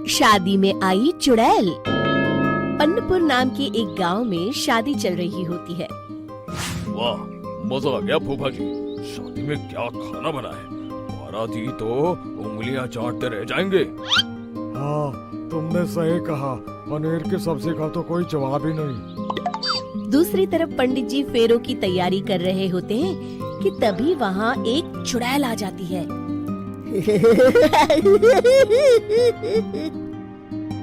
शादी में आई चुड़ैल। अन्नपुर नाम के एक गांव में शादी चल रही होती है। वाह, मजा आ गया फूफा जी। शादी में क्या खाना बना है? बाराती तो उंगलियां चाटते रह जाएंगे। हाँ, तुमने सही कहा। पनीर की सब्जी का तो कोई जवाब ही नहीं। दूसरी तरफ पंडित जी फेरों की तैयारी कर रहे होते हैं कि तभी वहाँ एक चुड़ैल आ जाती है।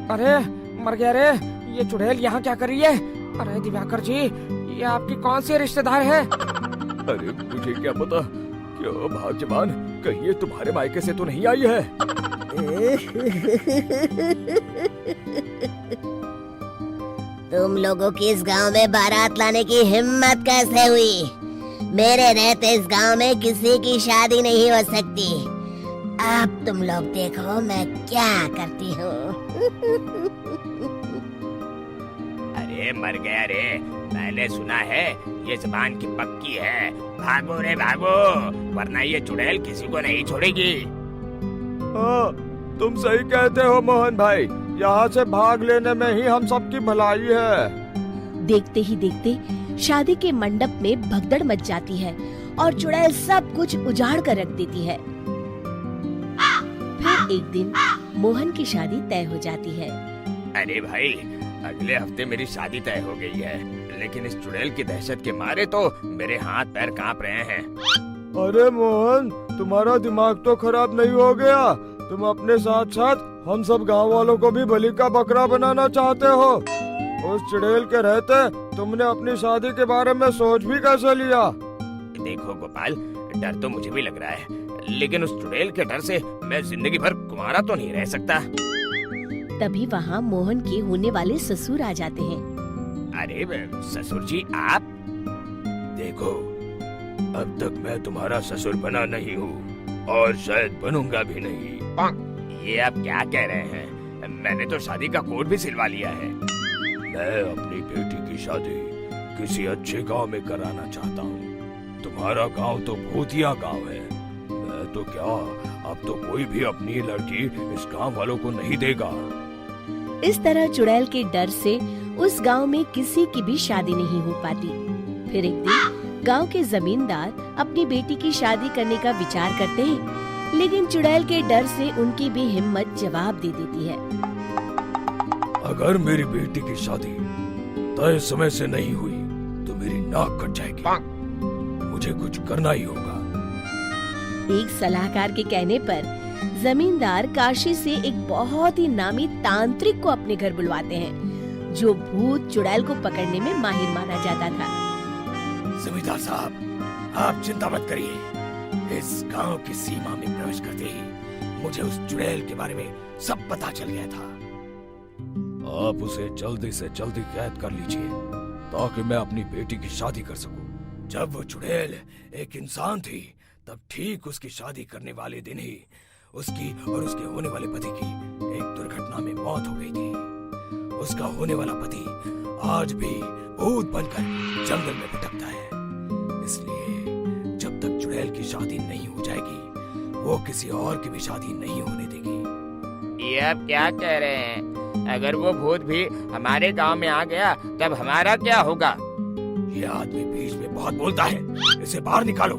अरे मर गया रे, ये चुड़ैल यहाँ क्या कर रही है? अरे दिवाकर जी, ये आपकी कौन सी रिश्तेदार है? अरे मुझे क्या पता, क्यों भाग्यवान, कहीं ये तुम्हारे मायके से तो नहीं आई है? तुम लोगों की इस गांव में बारात लाने की हिम्मत कैसे हुई? मेरे रहते इस गांव में किसी की शादी नहीं हो सकती। अब तुम लोग देखो मैं क्या करती हूँ। अरे मर गया रे, मैंने सुना है ये जबान की पक्की है। भागो रे भागो, वरना ये चुड़ैल किसी को नहीं छोड़ेगी। हाँ, तुम सही कहते हो मोहन भाई। यहाँ से भाग लेने में ही हम सबकी भलाई है। देखते ही देखते शादी के मंडप में भगदड़ मच जाती है और चुड़ैल सब कुछ उजाड़ कर रख देती है। फिर एक दिन मोहन की शादी तय हो जाती है। अरे भाई, अगले हफ्ते मेरी शादी तय हो गई है, लेकिन इस चुड़ैल की दहशत के मारे तो मेरे हाथ पैर कांप रहे हैं। अरे मोहन, तुम्हारा दिमाग तो खराब नहीं हो गया? तुम अपने साथ साथ हम सब गांव वालों को भी बलि का बकरा बनाना चाहते हो? उस चुड़ैल के रहते तुमने अपनी शादी के बारे में सोच भी कैसे लिया? देखो गोपाल, डर तो मुझे भी लग रहा है, लेकिन उस चुड़ैल के डर से मैं जिंदगी भर कुंवारा तो नहीं रह सकता। तभी वहाँ मोहन के होने वाले ससुर आ जाते हैं। अरे ससुर जी आप? देखो, अब तक मैं तुम्हारा ससुर बना नहीं हूँ और शायद बनूंगा भी नहीं। ये आप क्या कह रहे हैं? मैंने तो शादी का कोड भी सिलवा लिया है। मैं अपनी बेटी की शादी किसी अच्छे गांव में कराना चाहता हूँ। तुम्हारा गांव तो भूतिया गांव है। मैं तो क्या, अब तो कोई भी अपनी लड़की इस गांव वालों को नहीं देगा। इस तरह चुड़ैल के डर से उस गांव में किसी की भी शादी नहीं हो पाती। फिर एक दिन गांव के जमींदार अपनी बेटी की शादी करने का विचार करते हैं, लेकिन चुड़ैल के डर से उनकी भी हिम्मत जवाब दे देती है। अगर मेरी बेटी की शादी तय समय से नहीं हुई तो मेरी नाक कट जाएगी। मुझे कुछ करना ही होगा। एक सलाहकार के कहने पर जमींदार काशी से एक बहुत ही नामी तांत्रिक को अपने घर बुलवाते हैं, जो भूत चुड़ैल को पकड़ने में माहिर माना जाता था। जमींदार साहब, आप चिंता मत करिए। इस गांव की सीमा में प्रवेश करते ही मुझे उस चुड़ैल के बारे में सब पता चल गया था। आप उसे जल्दी से जल्दी कैद कर लीजिए ताकि मैं अपनी बेटी की शादी कर सकूं। जब वो चुड़ैल एक इंसान थी, तब ठीक उसकी शादी करने वाले दिन ही उसकी और उसके होने वाले पति की एक दुर्घटना में मौत हो गई थी। उसका होने वाला पति आज भी भूत बनकर जंगल में भटकता है। इसलिए जब तक चुड़ैल की शादी नहीं हो जाएगी, वो किसी और की भी शादी नहीं होने देगी। ये आप क्या कह रहे हैं? अगर वो भूत भी हमारे गांव में आ गया तब हमारा क्या होगा? ये आदमी बीच में बहुत बोलता है, इसे बाहर निकालो।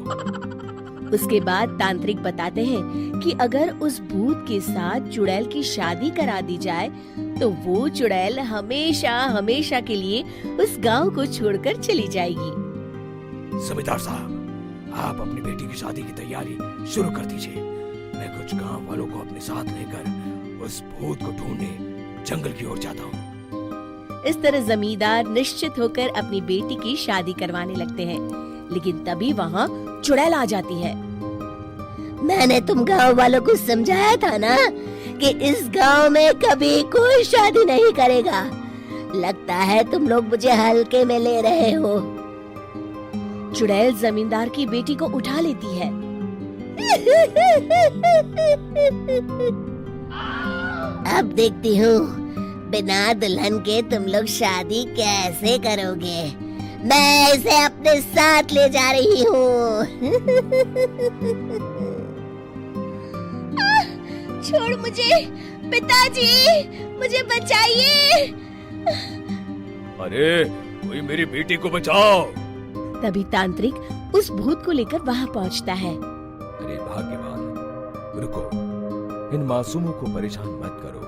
उसके बाद तांत्रिक बताते हैं कि अगर उस भूत के साथ चुड़ैल की शादी करा दी जाए तो वो चुड़ैल हमेशा हमेशा के लिए उस गांव को छोड़कर चली जाएगी। जमींदार साहब, आप अपनी बेटी की शादी की तैयारी शुरू कर दीजिए। मैं कुछ गांव वालों को अपने साथ लेकर उस भूत को ढूंढने जंगल की ओर जाता हूँ। इस तरह जमींदार निश्चित होकर अपनी बेटी की शादी करवाने लगते हैं, लेकिन तभी वहाँ चुड़ैल आ जाती है। मैंने तुम गांव वालों को समझाया था ना कि इस गांव में कभी कोई शादी नहीं करेगा। लगता है तुम लोग मुझे हल्के में ले रहे हो। चुड़ैल जमींदार की बेटी को उठा लेती है। अब देखती हूँ बिना दुल्हन के तुम लोग शादी कैसे करोगे। मैं इसे अपने साथ ले जा रही हूँ। छोड़ मुझे, पिताजी, मुझे बचाइए। अरे कोई मेरी बेटी को बचाओ। तभी तांत्रिक उस भूत को लेकर वहाँ पहुँचता है। अरे भाग्यवान, रुको, इन मासूमों को परेशान मत करो,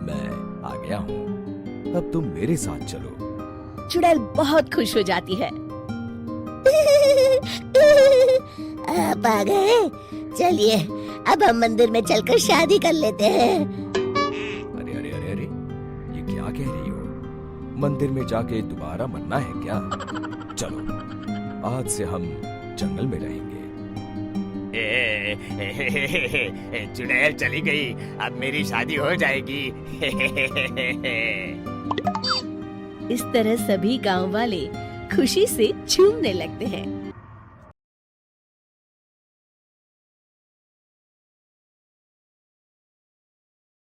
मैं आ गया हूँ, अब तुम मेरे साथ चलो। चुड़ैल बहुत खुश हो जाती है। आप आ गए, चलिए अब हम मंदिर में चलकर शादी कर लेते हैं। अरे अरे अरे अरे, ये क्या कह रही हो? मंदिर में जाके दोबारा मरना है क्या? चलो, आज से हम जंगल में रहेंगे। चुड़ैल चली गई, अब मेरी शादी हो जाएगी। इस तरह सभी गांव वाले खुशी से झूमने लगते हैं।